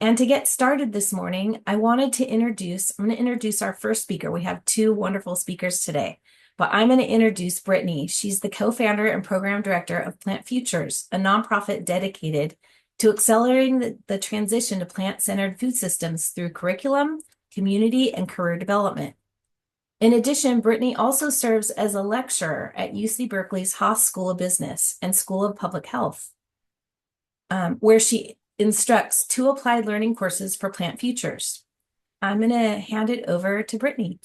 And to get started this morning, I'm going to introduce our first speaker. We have two wonderful speakers today, but I'm going to introduce Brittany. She's the co-founder and program director of Plant Futures, a nonprofit dedicated to accelerating the transition to plant-centered food systems through curriculum, community, and career development. In addition, Brittany also serves as a lecturer at UC Berkeley's Haas School of Business and School of Public Health, where she instructs two applied learning courses for Plant Futures. I'm going to hand it over to Brittany.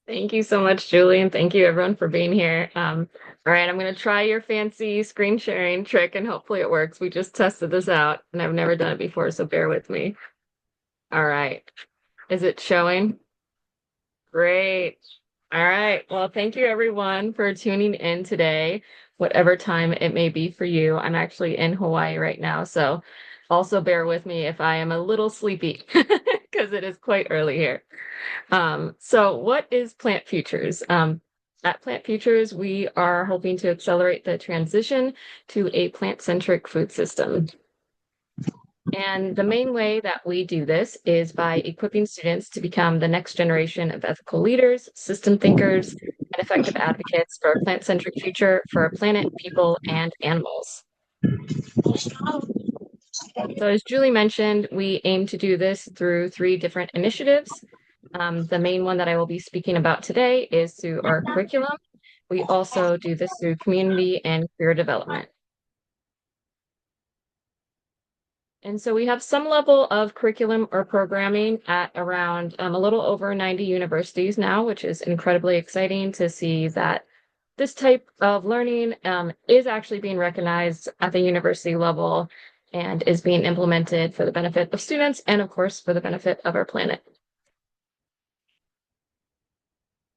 Thank you so much, Julie, and thank you everyone for being here. All right, I'm going to try your fancy screen sharing trick, and hopefully it works. We just tested this out, and I've never done it before, so bear with me. All right. Is it showing? Great. All right. Well, thank you everyone for tuning in today, whatever time it may be for you. I'm actually in Hawaii right now, so also bear with me if I am a little sleepy because it is quite early here. So what is Plant Futures? At Plant Futures, we are hoping to accelerate the transition to a plant-centric food system. And the main way that we do this is by equipping students to become the next generation of ethical leaders, system thinkers, and effective advocates for a plant-centric future for our planet, people, and animals. So as Julie mentioned, we aim to do this through 3 different initiatives. The main one that I will be speaking about today is through our curriculum. We also do this through community and career development. And so we have some level of curriculum or programming at around a little over 90 universities now, which is incredibly exciting to see that this type of learning is actually being recognized at the university level and is being implemented for the benefit of students and, of course, for the benefit of our planet.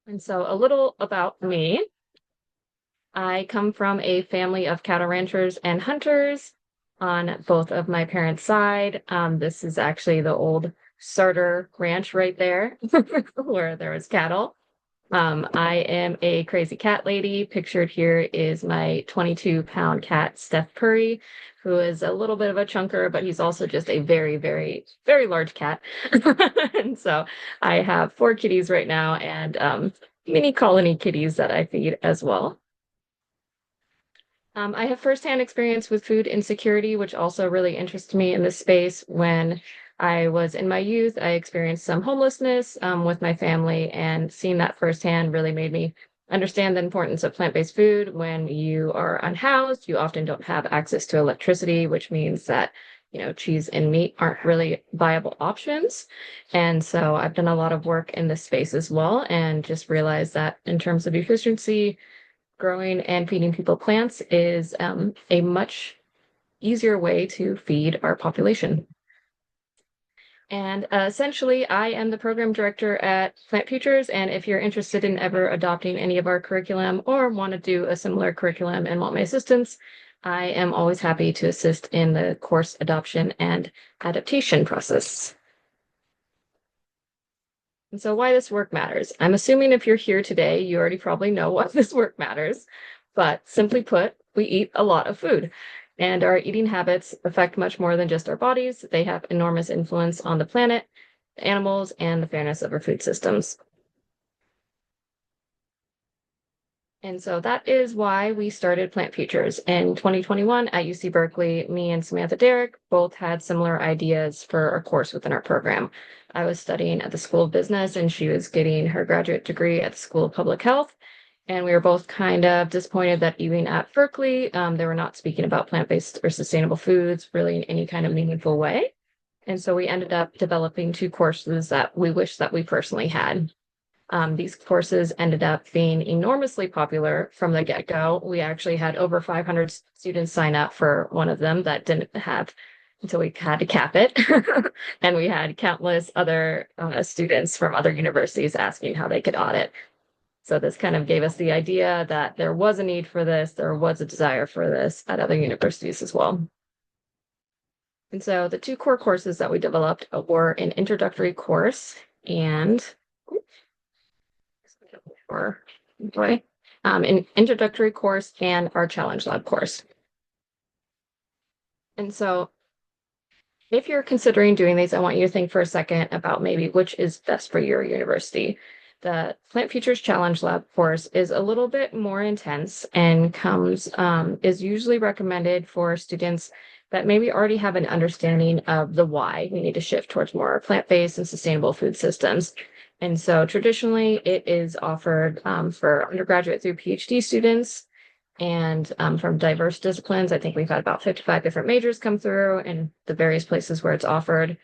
And so a little about me. I come from a family of cattle ranchers and hunters on both of my parents' side. This is actually the old Sartor ranch right there where there was cattle. I am a crazy cat lady. Pictured here is my 22-pound cat, Steph Curry, who is a little bit of a chunker, but he's also just a very, very, very large cat. And so I have 4 kitties right now and mini colony kitties that I feed as well. I have firsthand experience with food insecurity, which also really interests me in this space. When I was in my youth, I experienced some homelessness with my family, and seeing that firsthand really made me understand the importance of plant-based food. When you are unhoused, you often don't have access to electricity, which means that, cheese and meat aren't really viable options. And so I've done a lot of work in this space as well, and just realized that in terms of efficiency, growing and feeding people plants is a much easier way to feed our population. And essentially, I am the program director at Plant Futures, and if you're interested in ever adopting any of our curriculum or want to do a similar curriculum and want my assistance, I am always happy to assist in the course adoption and adaptation process. And so why this work matters. I'm assuming if you're here today, you already probably know why this work matters. But simply put, we eat a lot of food. And our eating habits affect much more than just our bodies. They have enormous influence on the planet, the animals, and the fairness of our food systems. And so that is why we started Plant Futures. In 2021 at UC Berkeley, me and Samantha Derrick both had similar ideas for a course within our program. I was studying at the School of Business and she was getting her graduate degree at the School of Public Health. And we were both kind of disappointed that even at Berkeley, they were not speaking about plant-based or sustainable foods really in any kind of meaningful way. And so we ended up developing 2 courses that we wish that we personally had. These courses ended up being enormously popular from the get-go. We actually had over 500 students sign up for one of them that didn't have until we had to cap it. And we had countless other students from other universities asking how they could audit. So this kind of gave us the idea that there was a need for this, there was a desire for this at other universities as well. And so the 2 core courses that we developed were an introductory course and an introductory course and our challenge lab course. And so if you're considering doing these, I want you to think for a second about maybe which is best for your university. The Plant Futures Challenge Lab course is a little bit more intense and is usually recommended for students that maybe already have an understanding of the why we need to shift towards more plant-based and sustainable food systems. And so traditionally, it is offered for undergraduate through PhD students and from diverse disciplines. I think we've had about 55 different majors come through in the various places where it's offered.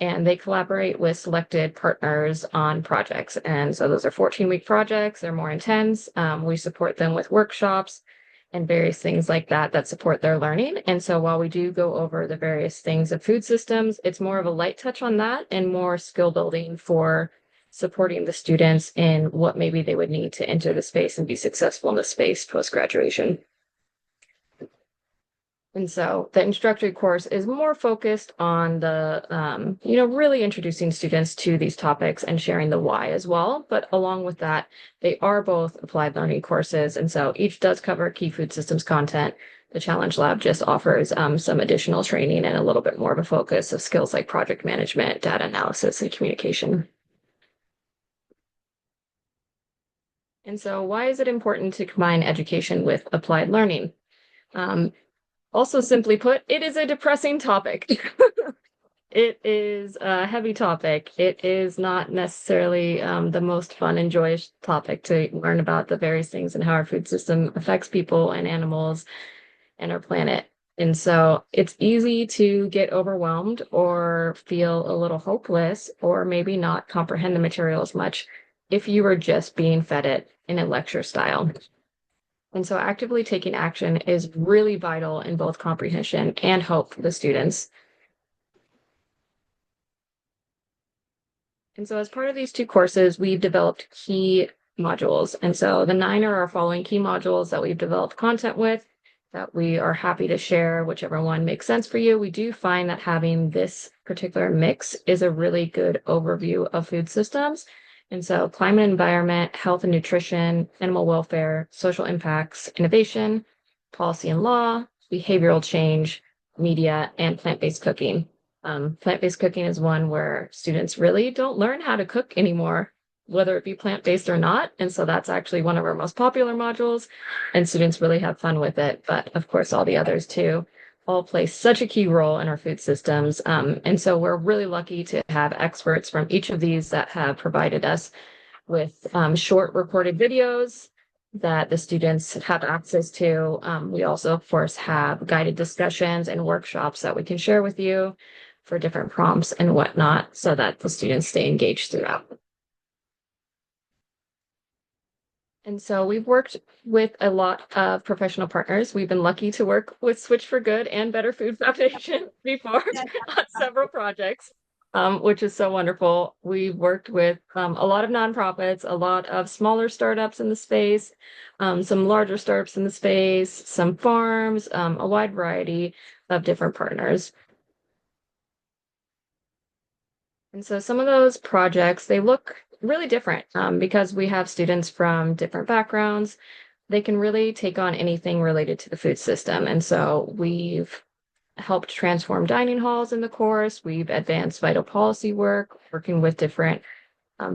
And they collaborate with selected partners on projects. And so those are 14-week projects. They're more intense. We support them with workshops and various things like that that support their learning. And so while we do go over the various things of food systems, it's more of a light touch on that and more skill building for supporting the students in what maybe they would need to enter the space and be successful in the space post-graduation. And so the introductory course is more focused on the, really introducing students to these topics and sharing the why as well. But along with that, they are both applied learning courses. And so each does cover key food systems content. The Challenge Lab just offers some additional training and a little bit more of a focus of skills like project management, data analysis, and communication. And so why is it important to combine education with applied learning? Also, simply put, it is a depressing topic. It is a heavy topic. It is not necessarily the most fun and joyous topic to learn about the various things and how our food system affects people and animals and our planet. And so it's easy to get overwhelmed or feel a little hopeless or maybe not comprehend the material as much if you were just being fed it in a lecture style. And so actively taking action is really vital in both comprehension and hope for the students. And so as part of these two courses, we've developed key modules. And so the 9 are our following key modules that we've developed content with that we are happy to share, whichever one makes sense for you. We do find that having this particular mix is a really good overview of food systems. And so climate and environment, health and nutrition, animal welfare, social impacts, innovation, policy and law, behavioral change, media, and plant-based cooking. Plant-based cooking is one where students really don't learn how to cook anymore, whether it be plant-based or not. And so that's actually one of our most popular modules, and students really have fun with it. But of course, all the others too all play such a key role in our food systems. And so we're really lucky to have experts from each of these that have provided us with short recorded videos that the students have access to. We also, of course, have guided discussions and workshops that we can share with you for different prompts and whatnot so that the students stay engaged throughout. And so we've worked with a lot of professional partners. We've been lucky to work with Switch for Good and Better Food Foundation before on several projects, which is so wonderful. We've worked with a lot of nonprofits, a lot of smaller startups in the space, some larger startups in the space, some farms, a wide variety of different partners. And so some of those projects, they look really different because we have students from different backgrounds. They can really take on anything related to the food system. And so we've helped transform dining halls in the course. We've advanced vital policy work, working with different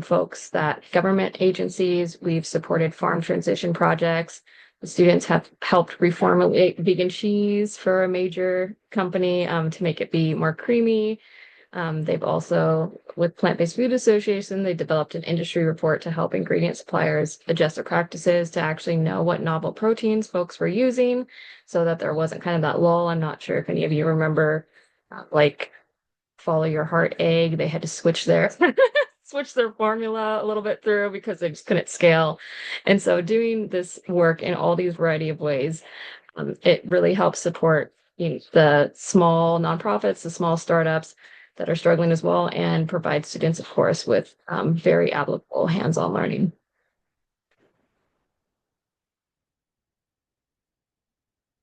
folks that government agencies. We've supported farm transition projects. The students have helped reformulate vegan cheese for a major company to make it be more creamy. They've also, with Plant-Based Food Association, they developed an industry report to help ingredient suppliers adjust their practices to actually know what novel proteins folks were using so that there wasn't kind of that lull. I'm not sure if any of you remember, like Follow Your Heart egg. They had to switch their switch their formula a little bit through because they just couldn't scale. And so doing this work in all these variety of ways, it really helps support the small nonprofits, the small startups that are struggling as well, and provide students, of course, with very applicable hands-on learning.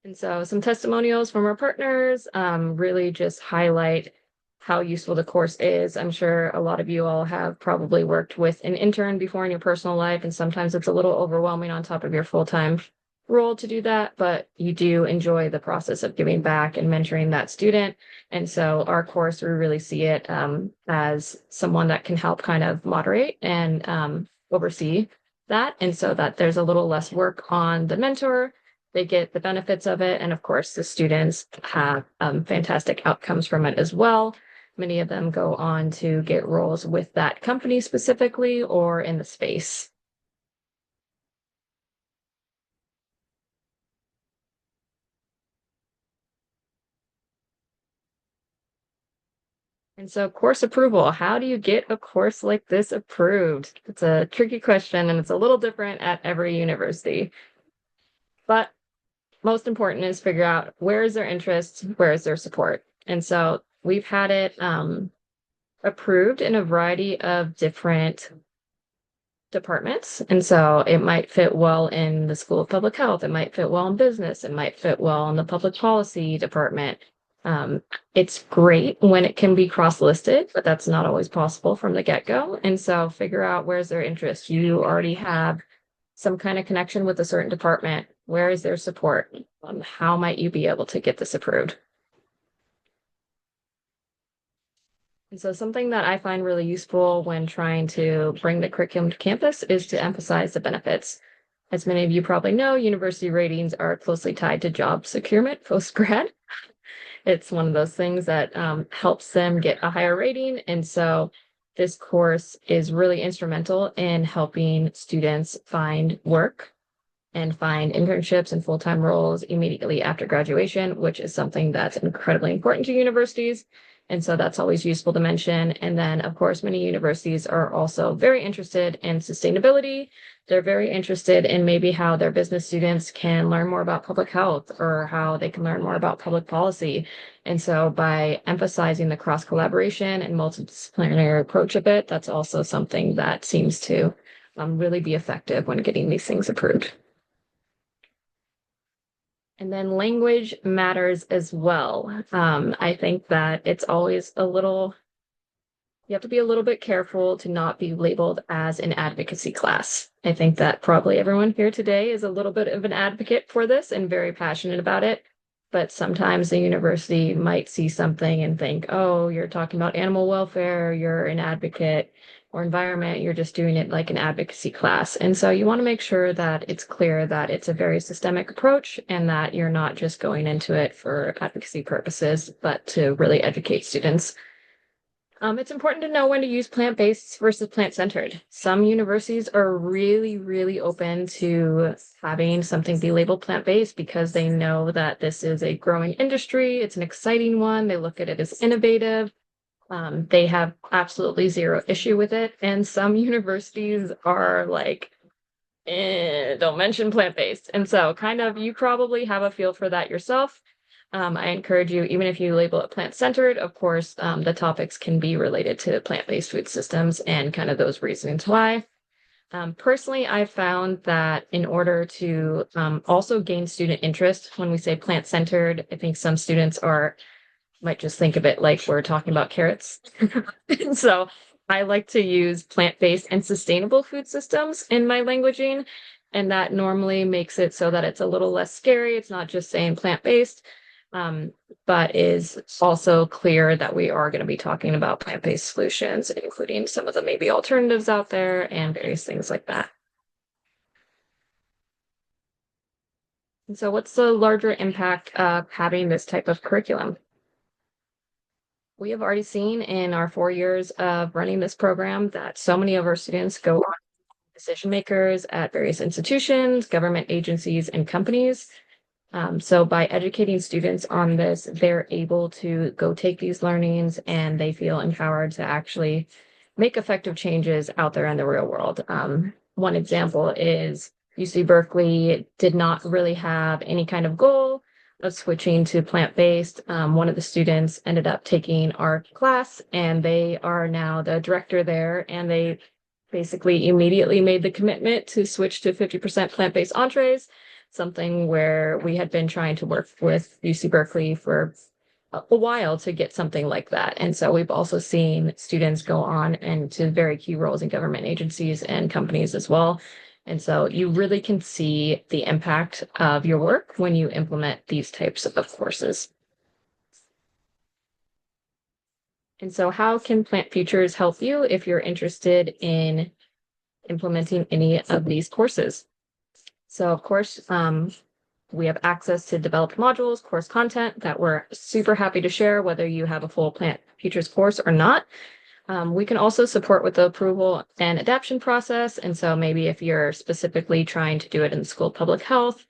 And so some testimonials from our partners really just highlight how useful the course is. I'm sure a lot of you all have probably worked with an intern before in your personal life, and sometimes it's a little overwhelming on top of your full-time role to do that, but you do enjoy the process of giving back and mentoring that student. And so our course, we really see it as someone that can help kind of moderate and oversee that. And so that there's a little less work on the mentor. They get the benefits of it. And of course, the students have fantastic outcomes from it as well. Many of them go on to get roles with that company specifically or in the space. And so course approval, how do you get a course like this approved? It's a tricky question and it's a little different at every university. But most important is figure out where is their interest, where is their support. And so we've had it approved in a variety of different departments. And so it might fit well in the School of Public Health, it might fit well in business, it might fit well in the public policy department. Um, it's great when it can be cross-listed, but that's not always possible from the get-go. And so figure out where's their interest. You already have some kind of connection with a certain department. Where is their support? How might you be able to get this approved? And so something that I find really useful when trying to bring the curriculum to campus is to emphasize the benefits. As many of you probably know, university ratings are closely tied to job securement post-grad. It's one of those things that helps them get a higher rating. And so this course is really instrumental in helping students find work and find internships and full-time roles immediately after graduation, which is something that's incredibly important to universities. And so that's always useful to mention. And then, of course, many universities are also very interested in sustainability. They're very interested in maybe how their business students can learn more about public health or how they can learn more about public policy. And so by emphasizing the cross collaboration and multidisciplinary approach of it, that's also something that seems to really be effective when getting these things approved. And then language matters as well. I think that it's always you have to be a little bit careful to not be labeled as an advocacy class. I think that probably everyone here today is a little bit of an advocate for this and very passionate about it. But sometimes the university might see something and think, oh, you're talking about animal welfare, you're an advocate, or environment, you're just doing it like an advocacy class. And so you want to make sure that it's clear that it's a very systemic approach and that you're not just going into it for advocacy purposes, but to really educate students. It's important to know when to use plant-based versus plant-centered. Some universities are really, really open to having something be labeled plant-based because they know that this is a growing industry. It's an exciting one. They look at it as innovative. They have absolutely zero issue with it. And some universities are like, don't mention plant-based. And so kind of you probably have a feel for that yourself. I encourage you, even if you label it plant-centered, of course, the topics can be related to plant-based food systems and kind of those reasons why. Personally, I've found that in order to also gain student interest, when we say plant-centered, I think some students might just think of it like we're talking about carrots. And so I like to use plant-based and sustainable food systems in my languaging. And that normally makes it so that it's a little less scary. It's not just saying plant-based, but is also clear that we are going to be talking about plant-based solutions, including some of the maybe alternatives out there and various things like that. And so what's the larger impact of having this type of curriculum? We have already seen in our 4 years of running this program that so many of our students go on decision makers at various institutions, government agencies, and companies. So by educating students on this, they're able to go take these learnings and they feel empowered to actually make effective changes out there in the real world. One example is UC Berkeley did not really have any kind of goal of switching to plant-based. One of the students ended up taking our class and they are now the director there, and they basically immediately made the commitment to switch to 50% plant-based entrees, something where we had been trying to work with UC Berkeley for a while to get something like that. And so we've also seen students go on into very key roles in government agencies and companies as well. And so you really can see the impact of your work when you implement these types of courses. And so how can Plant Futures help you if you're interested in implementing any of these courses? So of course, we have access to developed modules, course content that we're super happy to share, whether you have a full Plant Futures course or not. We can also support with the approval and adaption process. And so maybe if you're specifically trying to do it in the School of Public Health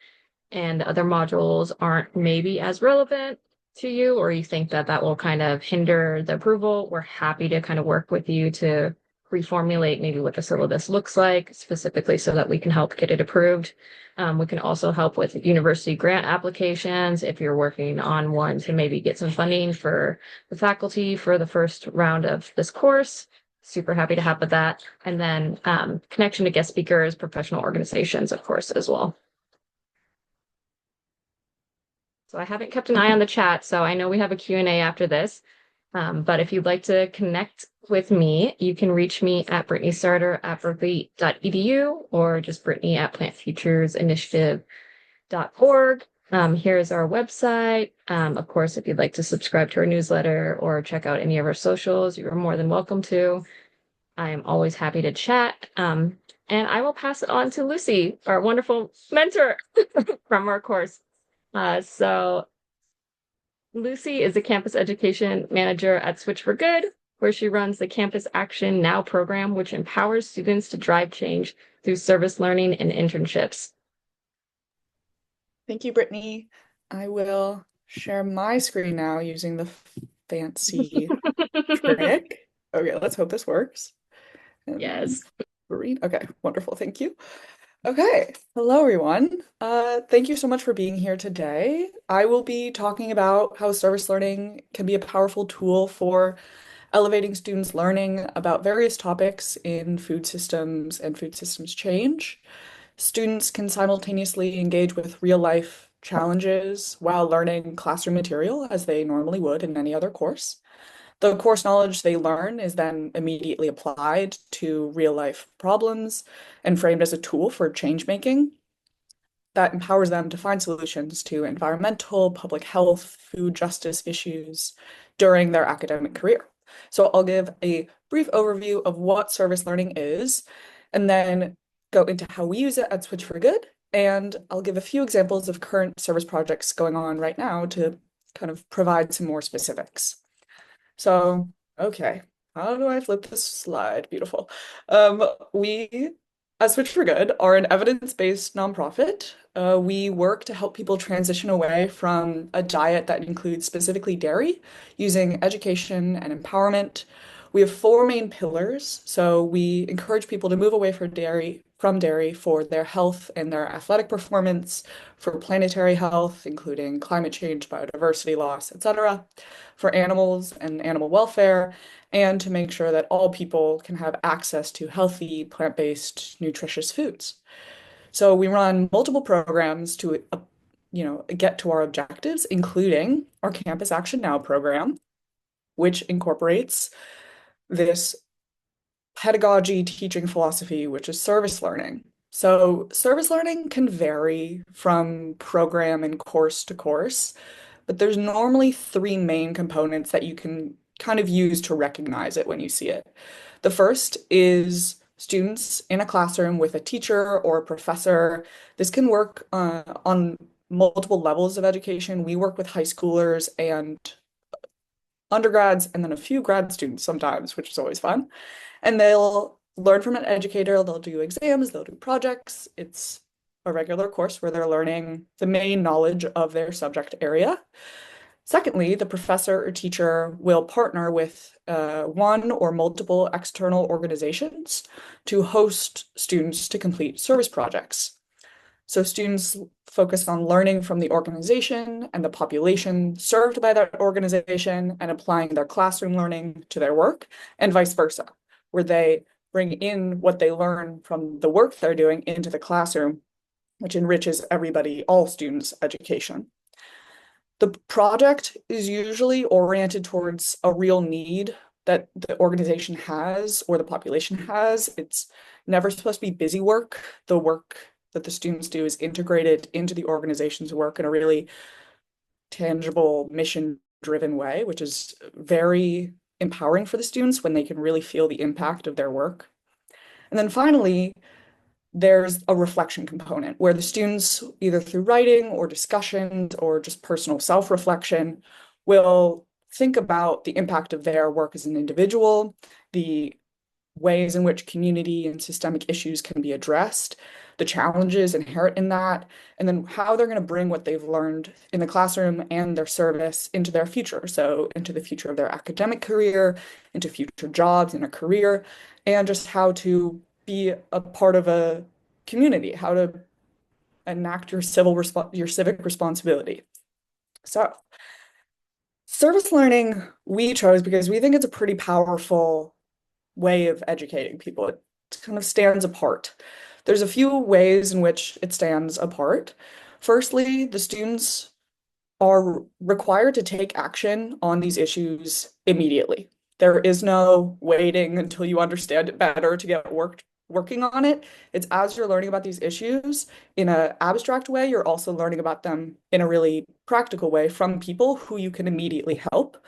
and the other modules aren't maybe as relevant to you, or you think that that will kind of hinder the approval, we're happy to kind of work with you to reformulate maybe what the syllabus looks like specifically so that we can help get it approved. We can also help with university grant applications if you're working on one to maybe get some funding for the faculty for the first round of this course. Super happy to help with that. And then connection to guest speakers, professional organizations, of course, as well. So I haven't kept an eye on the chat, so I know we have a Q&A after this. But if you'd like to connect with me, you can reach me at Brittany Sartor at berkeley.edu or just Brittany at plantfuturesinitiative.org. Here's our website. Of course, if you'd like to subscribe to our newsletter or check out any of our socials, you're more than welcome to. I am always happy to chat. And I will pass it on to Lucy, our wonderful mentor from our course. So Lucy is a campus education manager at Switch for Good, where she runs the Campus Action Now program, which empowers students to drive change through service learning and internships. Thank you, Brittany. I will share my screen now using the fancy trick. Okay, let's hope this works. Yes. Okay, wonderful. Thank you. Okay, hello everyone. Thank you so much for being here today. I will be talking about how service learning can be a powerful tool for elevating students' learning about various topics in food systems and food systems change. Students can simultaneously engage with real-life challenges while learning classroom material as they normally would in any other course. The course knowledge they learn is then immediately applied to real-life problems and framed as a tool for change making that empowers them to find solutions to environmental, public health, food justice issues during their academic career. So I'll give a brief overview of what service learning is, and then go into how we use it at Switch for Good, and I'll give a few examples of current service projects going on right now to kind of provide some more specifics. So, okay, how do I flip this slide? Beautiful. We, at Switch for Good, are an evidence-based nonprofit. We work to help people transition away from a diet that includes specifically dairy, using education and empowerment. We have four main pillars. So we encourage people to move away from dairy for their health and their athletic performance, for planetary health, including climate change, biodiversity loss, etc., for animals and animal welfare, and to make sure that all people can have access to healthy, plant-based, nutritious foods. So we run multiple programs to, get to our objectives, including our Campus Action Now program, which incorporates this pedagogy teaching philosophy, which is service learning. So service learning can vary from program and course to course, but there's normally three main components that you can kind of use to recognize it when you see it. The first is students in a classroom with a teacher or a professor. This can work on multiple levels of education. We work with high schoolers and undergrads, and then a few grad students sometimes, which is always fun. And they'll learn from an educator, they'll do exams, they'll do projects. It's a regular course where they're learning the main knowledge of their subject area. Secondly, the professor or teacher will partner with one or multiple external organizations to host students to complete service projects. So students focus on learning from the organization and the population served by that organization and applying their classroom learning to their work, and vice versa, where they bring in what they learn from the work they're doing into the classroom, which enriches everybody, all students' education. The project is usually oriented towards a real need that the organization has or the population has. It's never supposed to be busy work. The work that the students do is integrated into the organization's work in a really tangible, mission-driven way, which is very empowering for the students when they can really feel the impact of their work. And then finally, there's a reflection component where the students, either through writing or discussions or just personal self-reflection, will think about the impact of their work as an individual, the ways in which community and systemic issues can be addressed, the challenges inherent in that, and then how they're going to bring what they've learned in the classroom and their service into their future. So into the future of their academic career, into future jobs in a career, and just how to be a part of a community, how to enact your civic responsibility. So service learning we chose because we think it's a pretty powerful way of educating people. It kind of stands apart. There's a few ways in which it stands apart. Firstly, the students are required to take action on these issues immediately. There is no waiting until you understand it better to get working on it. It's as you're learning about these issues in an abstract way, you're also learning about them in a really practical way from people who you can immediately help,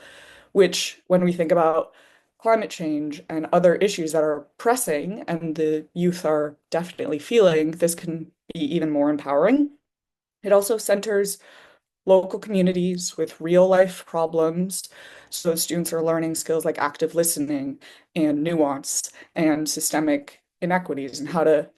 which when we think about climate change and other issues that are pressing and the youth are definitely feeling, this can be even more empowering. It also centers local communities with real life problems. So students are learning skills like active listening and nuance and systemic inequities and how to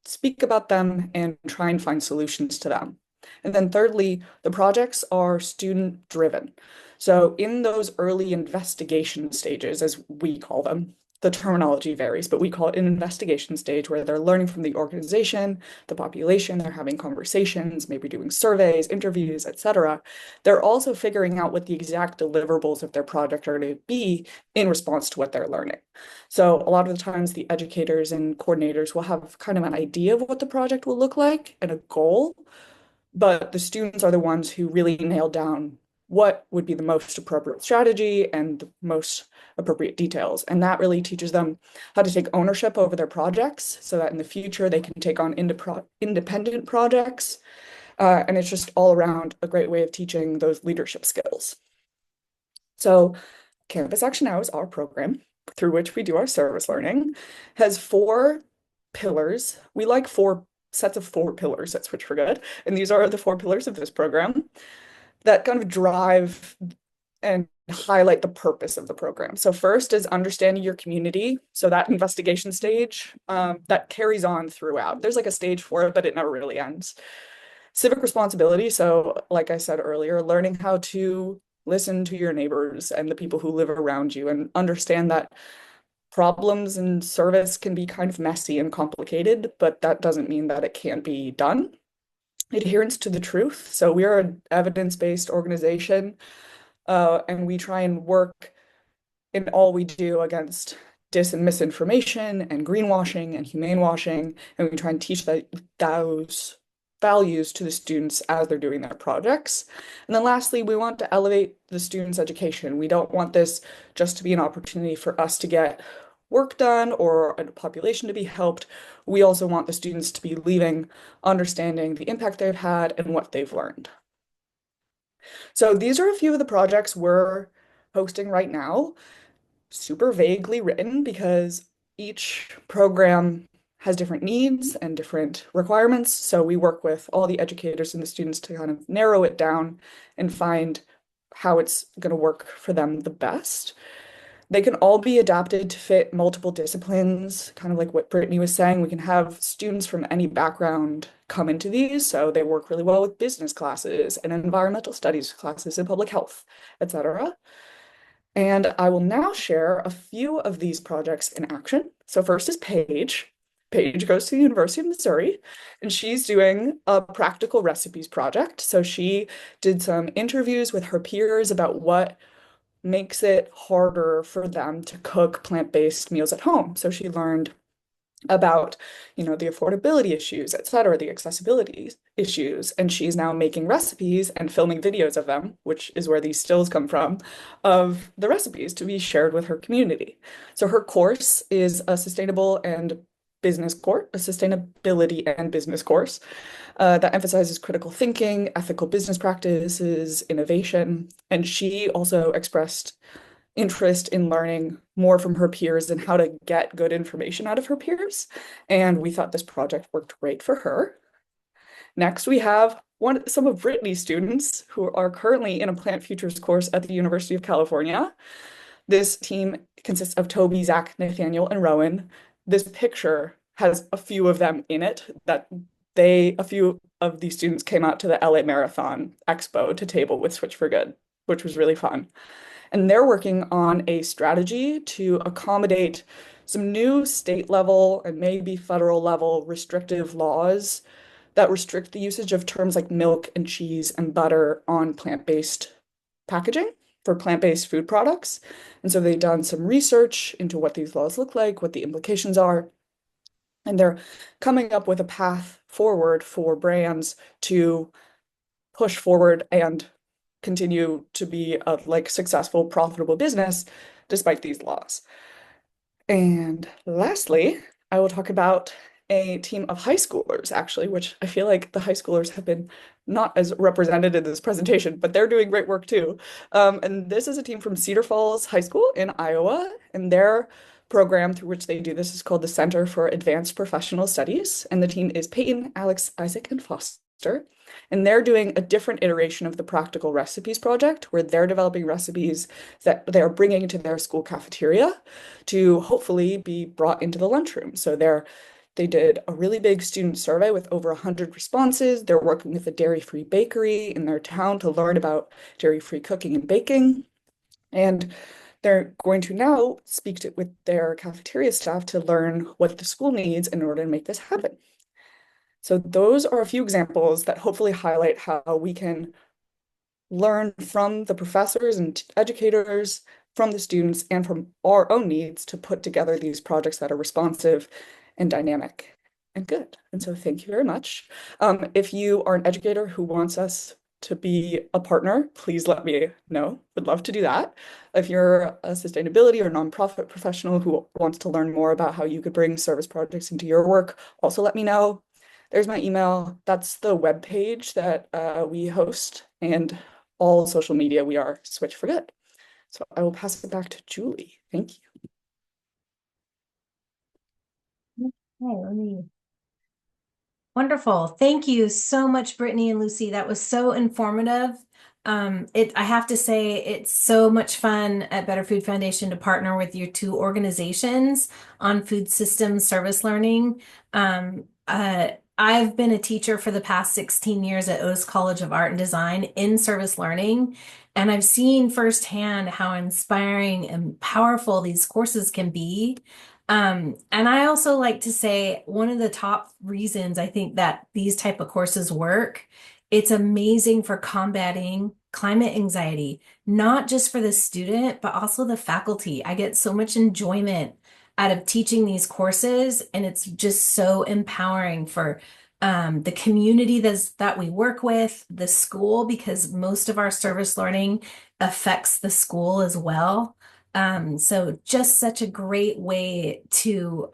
speak about them and try and find solutions to them. And then thirdly, the projects are student driven. So in those early investigation stages, as we call them, the terminology varies, but we call it an investigation stage where they're learning from the organization, the population, they're having conversations, maybe doing surveys, interviews, etc. They're also figuring out what the exact deliverables of their project are going to be in response to what they're learning. So a lot of the times the educators and coordinators will have kind of an idea of what the project will look like and a goal, but the students are the ones who really nail down what would be the most appropriate strategy and the most appropriate details. And that really teaches them how to take ownership over their projects so that in the future they can take on independent projects. And it's just all around a great way of teaching those leadership skills. So Campus Action Hours, our program through which we do our service learning, has 4 pillars. We like 4 sets of 4 pillars, that's which we're good. And these are the 4 pillars of this program that kind of drive and highlight the purpose of the program. So first is understanding your community. So that investigation stage that carries on throughout. There's like a stage for it, but it never really ends. Civic responsibility. So like I said earlier, learning how to listen to your neighbors and the people who live around you and understand that problems in service can be kind of messy and complicated, but that doesn't mean that it can't be done. Adherence to the truth. So we are an evidence-based organization, and we try and work in all we do against dis and misinformation and greenwashing and humane washing, and we try and teach those values to the students as they're doing their projects. And then lastly, we want to elevate the students' education. We don't want this just to be an opportunity for us to get work done or a population to be helped. We also want the students to be leaving understanding the impact they've had and what they've learned. So these are a few of the projects we're hosting right now, super vaguely written because each program has different needs and different requirements. So we work with all the educators and the students to kind of narrow it down and find how it's going to work for them the best. They can all be adapted to fit multiple disciplines, kind of like what Brittany was saying. We can have students from any background come into these, so they work really well with business classes and environmental studies classes and public health, etc. And I will now share a few of these projects in action. So first is Paige. Paige goes to the University of Missouri, and she's doing a practical recipes project. So she did some interviews with her peers about what makes it harder for them to cook plant-based meals at home. So she learned about, the affordability issues, et cetera, the accessibility issues. And she's now making recipes and filming videos of them, which is where these stills come from, of the recipes to be shared with her community. So her course is a sustainability and business course that emphasizes critical thinking, ethical business practices, innovation. And she also expressed interest in learning more from her peers and how to get good information out of her peers. And we thought this project worked great for her. Next, we have some of Brittany's students who are currently in a Plant Futures course at the University of California. This team consists of Toby, Zach, Nathaniel, and Rowan. This picture has a few of them in it a few of these students came out to the LA Marathon Expo to table with Switch for Good, which was really fun. And they're working on a strategy to accommodate some new state level and maybe federal level restrictive laws that restrict the usage of terms like milk and cheese and butter on plant-based packaging for plant-based food products. And so they've done some research into what these laws look like, what the implications are, and they're coming up with a path forward for brands to push forward and continue to be a successful, profitable business despite these laws. And lastly, I will talk about a team of high schoolers, actually, which I feel like the high schoolers have been not as represented in this presentation, but they're doing great work too. And this is a team from Cedar Falls High School in Iowa, and their program through which they do this is called the Center for Advanced Professional Studies. And the team is Peyton, Alex, Isaac, and Foster. And they're doing a different iteration of the Practical Recipes project, where they're developing recipes that they're bringing to their school cafeteria to hopefully be brought into the lunchroom. So they did a really big student survey with over 100 responses. They're working with a dairy-free bakery in their town to learn about dairy-free cooking and baking. And they're going to now speak with their cafeteria staff to learn what the school needs in order to make this happen. So those are a few examples that hopefully highlight how we can learn from the professors and educators, from the students, and from our own needs to put together these projects that are responsive and dynamic and good. And so thank you very much. If you are an educator who wants us to be a partner, please let me know. Would love to do that. If you're a sustainability or nonprofit professional who wants to learn more about how you could bring service projects into your work, also let me know. There's my email. That's the web page that we host, and all social media, we are Switch for Good. So I will pass it back to Julie. Thank you. Okay, Wonderful. Thank you so much, Brittany and Lucy. That was so informative. I have to say, it's so much fun at Better Food Foundation to partner with your two organizations on food systems service learning. I've been a teacher for the past 16 years at Otis College of Art and Design in service learning, and I've seen firsthand how inspiring and powerful these courses can be. And I also like to say one of the top reasons I think that these type of courses work, it's amazing for combating climate anxiety, not just for the student, but also the faculty. I get so much enjoyment out of teaching these courses, and it's just so empowering for the community that we work with, the school, because most of our service learning affects the school as well. So just such a great way to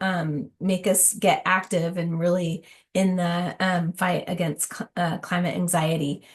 make us get active and really in the fight against climate anxiety.